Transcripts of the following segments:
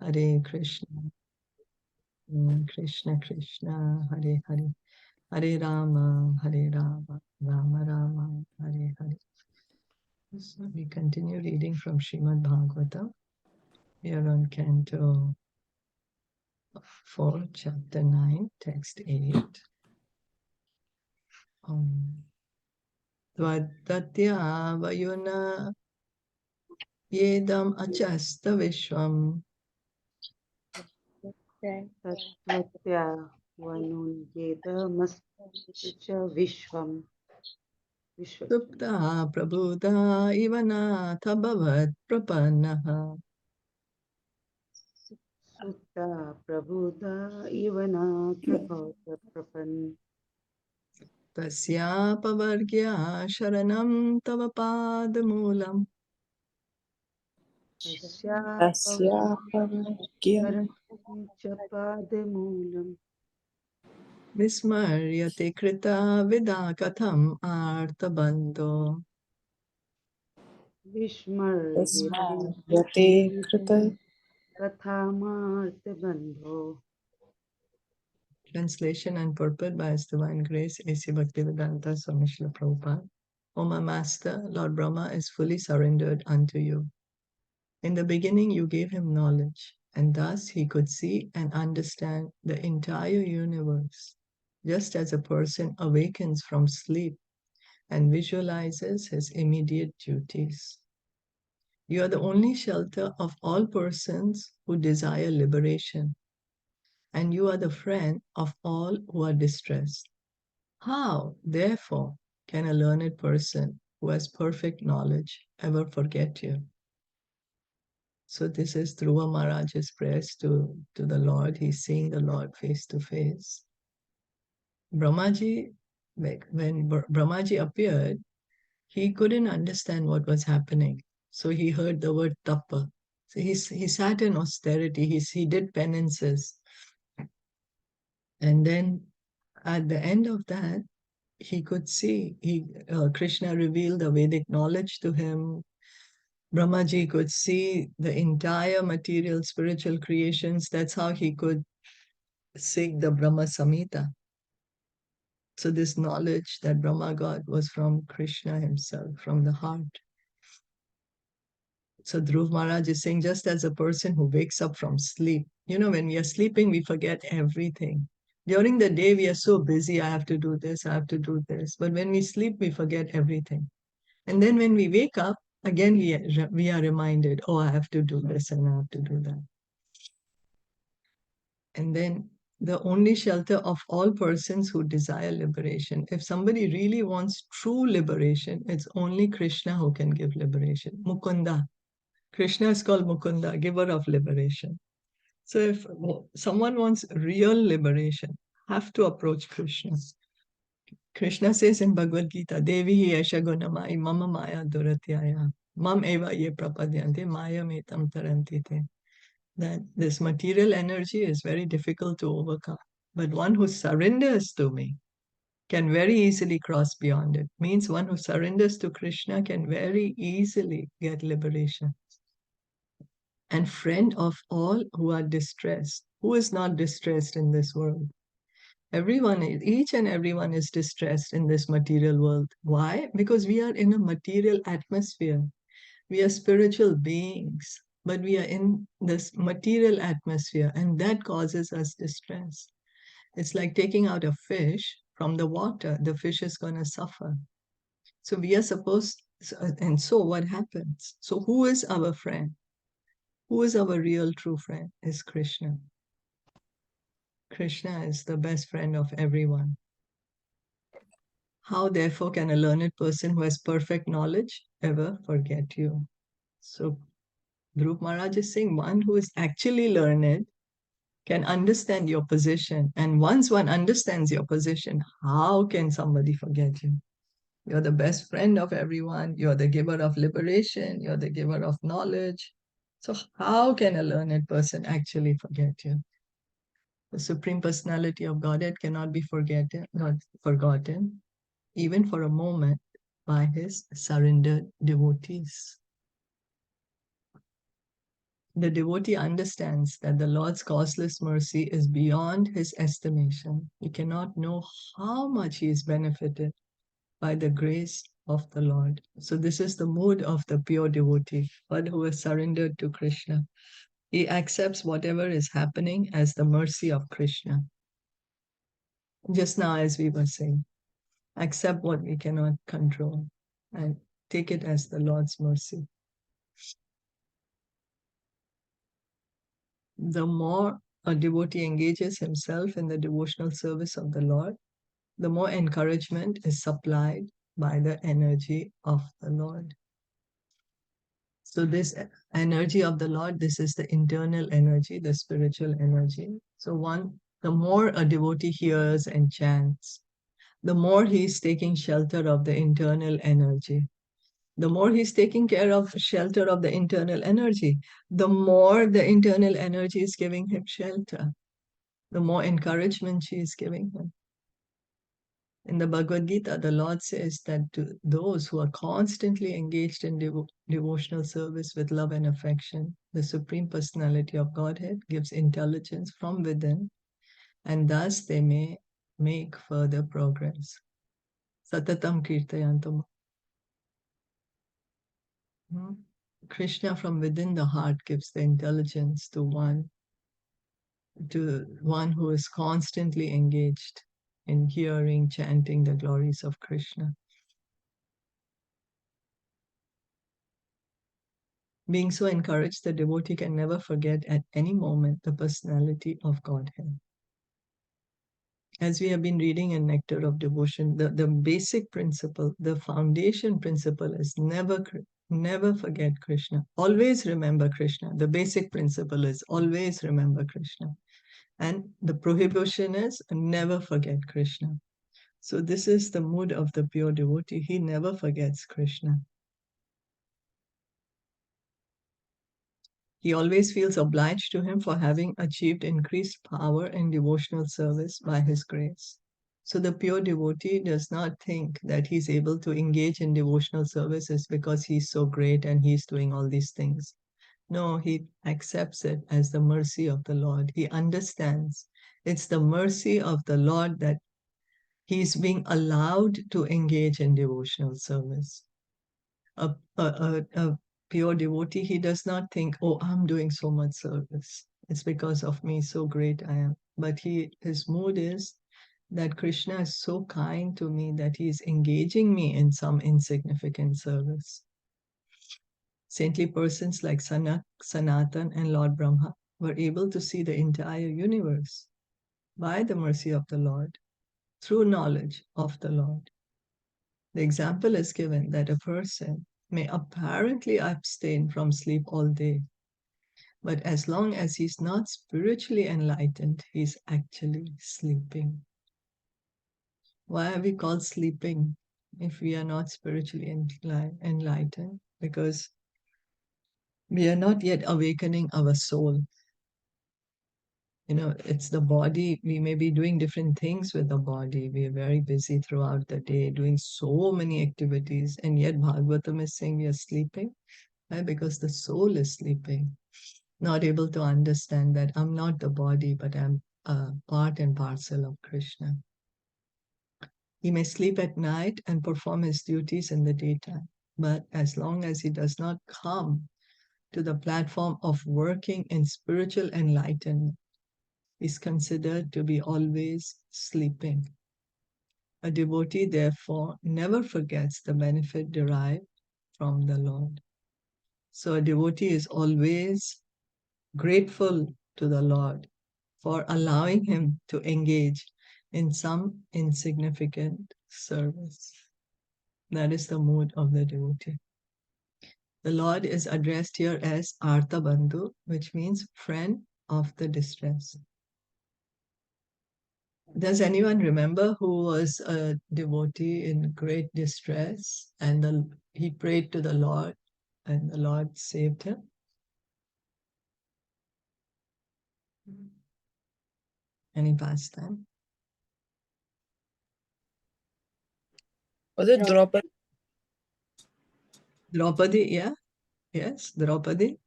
Hare Krishna, Krishna Krishna, Hare Hare, Hare Rama, Rama Rama, Hare Hare. So we continue reading from Srimad Bhagavatam. We are on Canto 4, Chapter 9, Text 8. Tvadatya vayuna yedam achasta vishwam तत्त्वत्या वनुयेदमस्तु च विश्वम् supta prabhuda ivanatha bhavat prapannaha सुप्ता प्रबुधा इव नाथ प्रपन् tasyapavargya sharanam tava padamulam तस्यापवर्ग्य शरणं च पादमूलम् vismaryate krita vidakatham artabandho. विस्मर्यते स्मर्यते कृत कथामार्तबन्धो Translation and purport by His Divine Grace A.C. Bhaktivedanta Swami Srila Prabhupada. O my Master, Lord Brahma is fully surrendered unto you. In the beginning you gave him knowledge, and thus he could see and understand the entire universe, just as a person awakens from sleep and visualizes his immediate duties. You are the only shelter of all persons who desire liberation, and you are the friend of all who are distressed. How, therefore, can a learned person who has perfect knowledge ever forget you? So this is Dhruva Mahārāja's prayers to the Lord. He's seeing the Lord face to face. Brahmaji, when Brahmaji appeared, he couldn't understand what was happening. So he heard the word tapa. So he sat in austerity. He did penances. And then at the end of that, he could see, Krishna revealed the Vedic knowledge to him. Brahmaji could see the entire material spiritual creations. That's how he could sing the Brahma Samhita. So this knowledge that Brahma got was from Krishna himself, from the heart. So Dhruva Maharaj is saying, just as a person who wakes up from sleep, when we are sleeping, we forget everything. During the day, we are so busy, I have to do this, I have to do this. But when we sleep, we forget everything. And then when we wake up, again, we are reminded, oh, I have to do this and I have to do that. And then the only shelter of all persons who desire liberation. If somebody really wants true liberation, it's only Krishna who can give liberation. Mukunda. Krishna is called Mukunda, giver of liberation. So if someone wants real liberation, have to approach Krishna. Krishna says in Bhagavad Gita, Devi yesha gunamai mama maya duratyaya mam eva ye prapadyante maya metam tarantite. That this material energy is very difficult to overcome. But one who surrenders to me can very easily cross beyond it. Means one who surrenders to Krishna can very easily get liberation. And friend of all who are distressed. Who is not distressed in this world? Each and everyone is distressed in this material world. Why? Because we are in a material atmosphere. We are spiritual beings, but we are in this material atmosphere, and that causes us distress. It's like taking out a fish from the water, the fish is going to suffer. So we are supposed, and so what happens? So who is our friend? Who is our real true friend? Is Krishna. Krishna is the best friend of everyone. How, therefore, can a learned person who has perfect knowledge ever forget you? So Dhruva Maharaj is saying one who is actually learned can understand your position. And once one understands your position, how can somebody forget you? You're the best friend of everyone. You're the giver of liberation. You're the giver of knowledge. So how can a learned person actually forget you? The Supreme Personality of Godhead cannot be not forgotten, even for a moment, by his surrendered devotees. The devotee understands that the Lord's causeless mercy is beyond his estimation. He cannot know how much he is benefited by the grace of the Lord. So this is the mood of the pure devotee, one who is surrendered to Krishna. He accepts whatever is happening as the mercy of Krishna. Just now, as we were saying, accept what we cannot control and take it as the Lord's mercy. The more a devotee engages himself in the devotional service of the Lord, the more encouragement is supplied by the energy of the Lord. So this energy of the Lord, this is the internal energy, the spiritual energy. So the more a devotee hears and chants, the more he is taking shelter of the internal energy. The more he's taking care of shelter of the internal energy, the more the internal energy is giving him shelter, the more encouragement she is giving him. In the Bhagavad Gita, the Lord says that to those who are constantly engaged in devotional service with love and affection, the Supreme Personality of Godhead gives intelligence from within, and thus they may make further progress. Satatam Kirtayantam. Krishna from within the heart gives the intelligence to one who is constantly engaged in hearing, chanting the glories of Krishna. Being so encouraged, the devotee can never forget at any moment the personality of Godhead. As we have been reading in Nectar of Devotion, the basic principle, the foundation principle is never forget Krishna. Always remember Krishna. The basic principle is always remember Krishna. And the prohibition is never forget Krishna. So this is the mood of the pure devotee. He never forgets Krishna. He always feels obliged to him for having achieved increased power in devotional service by his grace. So the pure devotee does not think that he's able to engage in devotional services because he's so great and he's doing all these things. No, he accepts it as the mercy of the Lord. He understands it's the mercy of the Lord that he's being allowed to engage in devotional service. A pure devotee, he does not think, oh, I'm doing so much service. It's because of me, so great I am. But his mood is that Krishna is so kind to me that he is engaging me in some insignificant service. Saintly persons like Sanatan and Lord Brahma were able to see the entire universe by the mercy of the Lord, through knowledge of the Lord. The example is given that a person may apparently abstain from sleep all day, but as long as he's not spiritually enlightened, he's actually sleeping. Why are we called sleeping if we are not spiritually enlightened? Because we are not yet awakening our soul. It's the body. We may be doing different things with the body. We are very busy throughout the day doing so many activities, and yet Bhagavatam is saying we are sleeping. Why? Because the soul is sleeping, not able to understand that I'm not the body, but I'm a part and parcel of Krishna. He may sleep at night and perform his duties in the daytime, but as long as he does not come to the platform of working in spiritual enlightenment, is considered to be always sleeping. A devotee, therefore, never forgets the benefit derived from the Lord. So a devotee is always grateful to the Lord for allowing him to engage in some insignificant service. That is the mood of the devotee. The Lord is addressed here as Artha Bandhu, which means friend of the distressed. Does anyone remember who was a devotee in great distress and he prayed to the Lord and the Lord saved him? Any pastime? Was it Draupadi? Draupadi, yeah? Yes, Draupadi.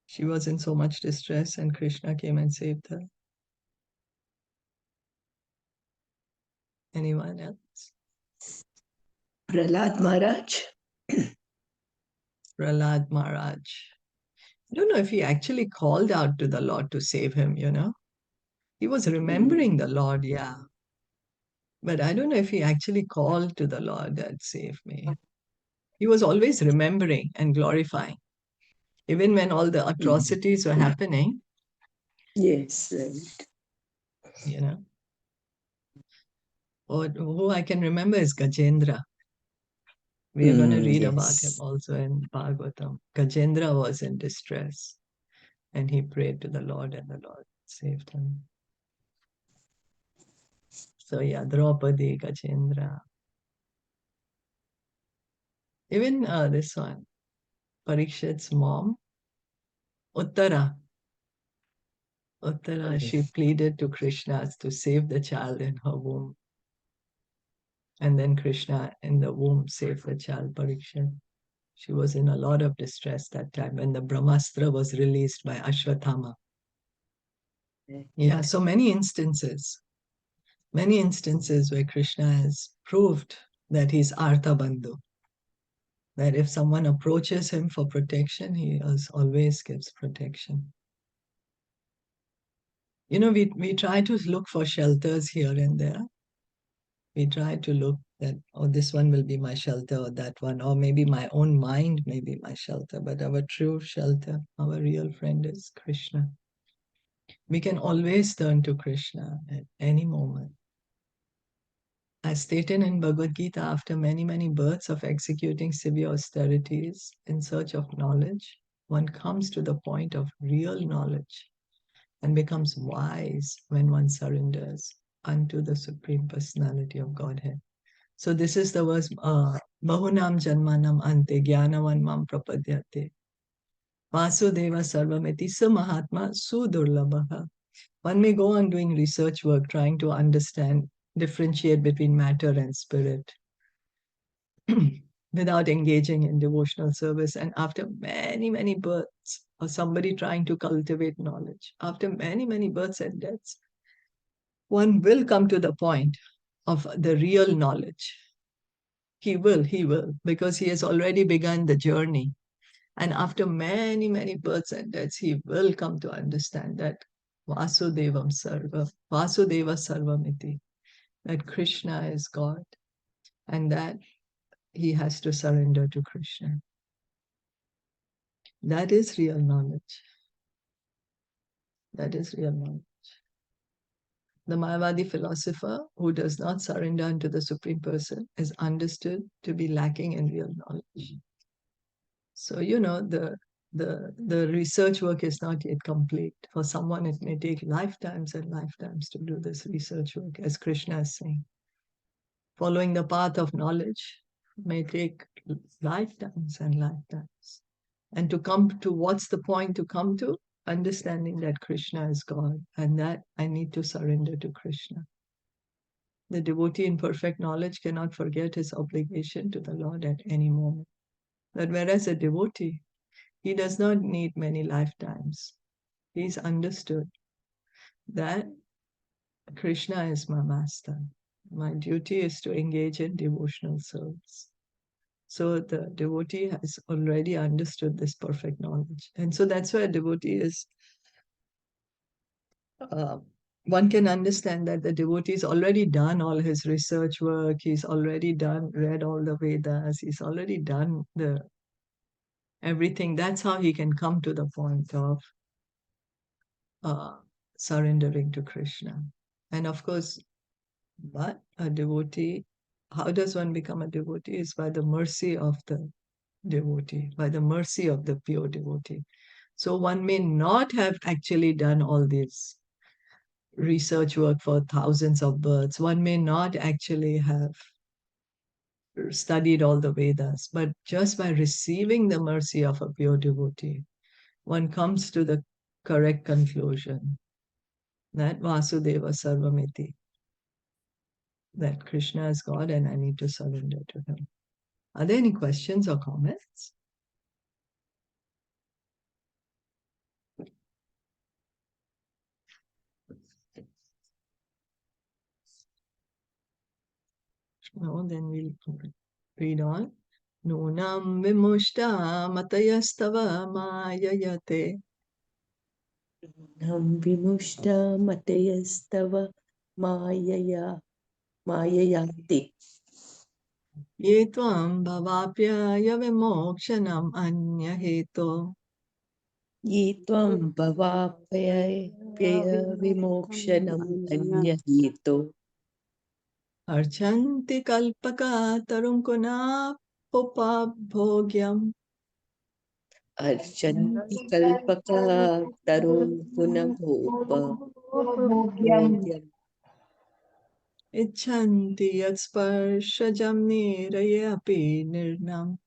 She was in so much distress and Krishna came and saved her. Anyone else? Prahlad Maharaj. Prahlad Maharaj. I don't know if he actually called out to the Lord to save him, you know. He was remembering the Lord, yeah. But I don't know if he actually called to the Lord that save me. He was always remembering and glorifying. Even when all the atrocities were happening, Yes, right. you know. Or who I can remember is Gajendra. We are going to read about him Yes. also in Bhagavatam. Gajendra was in distress and he prayed to the Lord and the Lord saved him. So yeah, Draupadi, Gajendra. Even this one, Parikshit's mom, Uttara. Uttara, she pleaded to Krishna to save the child in her womb. And then Krishna in the womb saved the child, Parikshit. She was in a lot of distress that time when the Brahmastra was released by Ashwatthama. Yeah, so many instances where Krishna has proved that he's Artha Bandhu. That if someone approaches him for protection, he always gives protection. You know, we try to look for shelters here and there. We try to look that, oh, this one will be my shelter, or that one, or maybe my own mind may be my shelter. But our true shelter, our real friend is Krishna. We can always turn to Krishna at any moment. As stated in Bhagavad Gita, after many, many births of executing severe austerities in search of knowledge, one comes to the point of real knowledge and becomes wise when one surrenders unto the Supreme Personality of Godhead. So this is the verse, Bahunam Janmanam Ante Jnanavan Mam Prapadyate. Vasudeva Sarvamiti Sa Mahatma Sudurlabha. One may go on doing research work, trying to understand, differentiate between matter and spirit without engaging in devotional service. And after many, many births, or somebody trying to cultivate knowledge, after many, many births and deaths, one will come to the point of the real knowledge. He will, because he has already begun the journey. And after many, many births and deaths, he will come to understand that Vasudeva Sarvamiti, that Krishna is God, and that he has to surrender to Krishna. That is real knowledge. That is real knowledge. The Mayavadi philosopher who does not surrender unto the Supreme Person is understood to be lacking in real knowledge. So, you know, the research work is not yet complete. For someone, it may take lifetimes and lifetimes to do this research work, as Krishna is saying. Following the path of knowledge may take lifetimes and lifetimes. And to come to what's the point to come to? Understanding that Krishna is God and that I need to surrender to Krishna. The devotee in perfect knowledge cannot forget his obligation to the Lord at any moment. But whereas a devotee, he does not need many lifetimes. He's understood that Krishna is my master. My duty is to engage in devotional service. So the devotee has already understood this perfect knowledge. And so that's why a devotee is, one can understand that the devotee has already done all his research work. He's already read all the Vedas. He's already done everything. That's how he can come to the point of surrendering to Krishna. And of course, but a devotee, how does one become a devotee? Is by the mercy of the devotee, by the mercy of the pure devotee. So one may not have actually done all this research work for thousands of births. One may not actually have studied all the Vedas, but just by receiving the mercy of a pure devotee, one comes to the correct conclusion that Vasudeva Sarvamiti, that Krishna is God and I need to surrender to him. Are there any questions or comments? No, then we'll read on. Nunam vimushta matayastava mayayate. Nam vimushta matayastava mayayati. Ye tvam bhavapya vimokshanam anyaheto. Ye tvam bhavapaya vimokshanam anyaheto. Archanti kalpaka tarunkuna upabhogyam. Archanti kalpaka tarum punabhopa bhogyam. Ichanti yatsparshajam niraye api nirnam.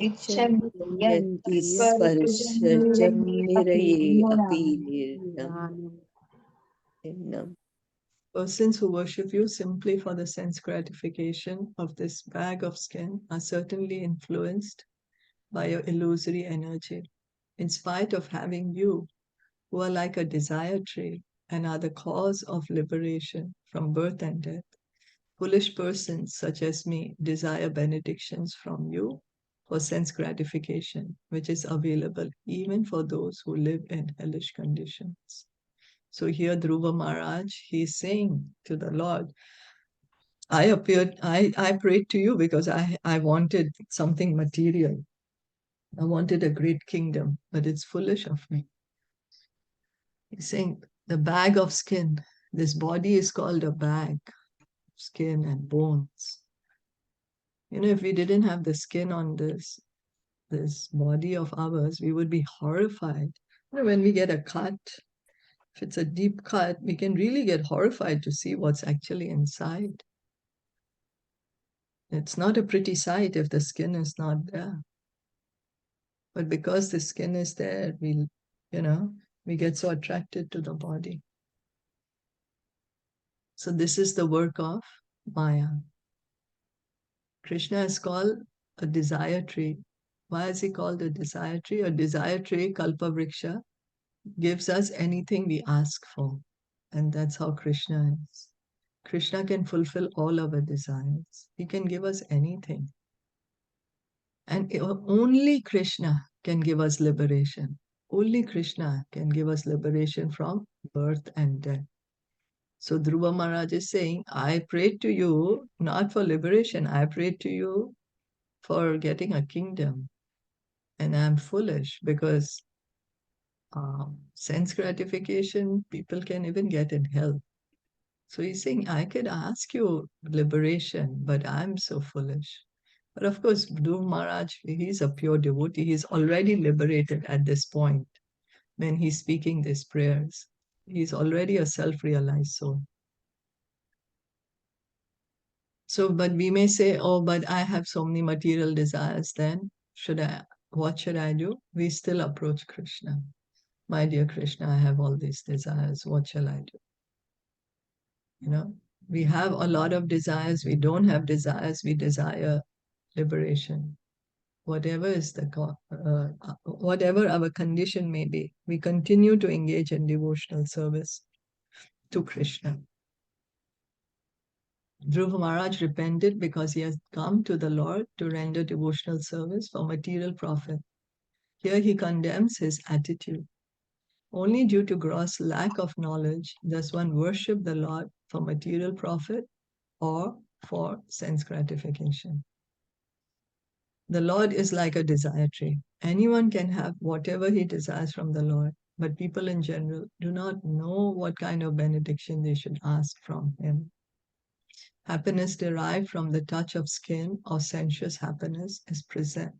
Ichanti yati sparshajam niraye api nirnam. Persons who worship you simply for the sense gratification of this bag of skin are certainly influenced by your illusory energy, in spite of having you, who are like a desire tree and are the cause of liberation from birth and death. Foolish persons such as me desire benedictions from you for sense gratification, which is available even for those who live in hellish conditions. So here Dhruva Maharaj, he is saying to the Lord, I prayed to you because I wanted something material. I wanted a great kingdom, but it's foolish of me. He's saying the bag of skin, this body is called a bag, skin and bones. You know, if we didn't have the skin on this body of ours, we would be horrified. You know, when we get a cut, if it's a deep cut, we can really get horrified to see what's actually inside. It's not a pretty sight if the skin is not there. But because the skin is there, we get so attracted to the body. So this is the work of Maya. Krishna is called a desire tree. Why is he called a desire tree? A desire tree, Kalpavriksha, gives us anything we ask for. And that's how Krishna is. Krishna can fulfill all our desires. He can give us anything. And only Krishna can give us liberation. Only Krishna can give us liberation from birth and death. So Dhruva Maharaj is saying, I prayed to you not for liberation, I prayed to you for getting a kingdom. And I'm foolish because sense gratification people can even get in hell. So he's saying, I could ask you liberation, but I'm so foolish. But of course, Dhruva Maharaj, he's a pure devotee. He's already liberated at this point when he's speaking these prayers. He's already a self-realized soul. So, but we may say, oh, but I have so many material desires, then what should I do? We still approach Krishna. My dear Krishna, I have all these desires. What shall I do? You know, we have a lot of desires. We don't have desires. We desire liberation. Whatever is whatever our condition may be, we continue to engage in devotional service to Krishna. Dhruva Maharaj repented because he has come to the Lord to render devotional service for material profit. Here he condemns his attitude. Only due to gross lack of knowledge does one worship the Lord for material profit or for sense gratification. The Lord is like a desire tree. Anyone can have whatever he desires from the Lord, but people in general do not know what kind of benediction they should ask from him. Happiness derived from the touch of skin or sensuous happiness is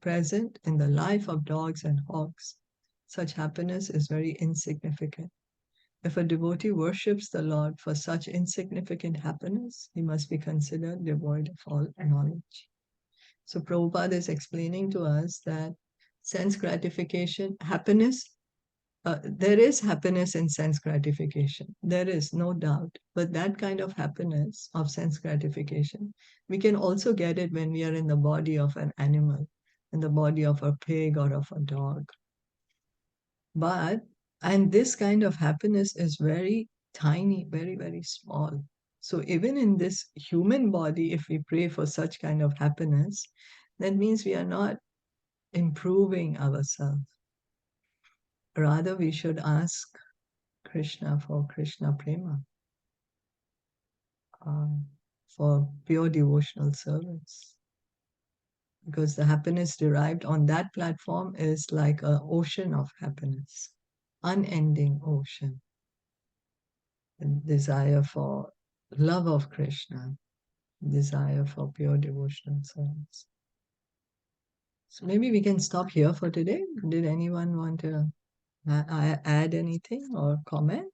present in the life of dogs and hogs. Such happiness is very insignificant. If a devotee worships the Lord for such insignificant happiness, he must be considered devoid of all knowledge. So Prabhupada is explaining to us that sense gratification, happiness, there is happiness in sense gratification. There is no doubt. But that kind of happiness of sense gratification, we can also get it when we are in the body of an animal, in the body of a pig or of a dog. And this kind of happiness is very tiny, very, very small. So even in this human body, if we pray for such kind of happiness, that means we are not improving ourselves. Rather, we should ask Krishna for Krishna Prema, for pure devotional service. Because the happiness derived on that platform is like an ocean of happiness, unending ocean. The desire for love of Krishna, desire for pure devotional service. So maybe we can stop here for today. Did anyone want to add anything or comment?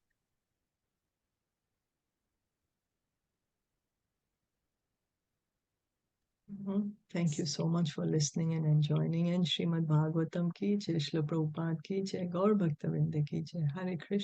Thank you so much for listening and joining in. Srimad Bhagavatam ki jai, Srila Prabhupada ki jai, Gaur Bhaktavinda ki jai. Hare Krishna.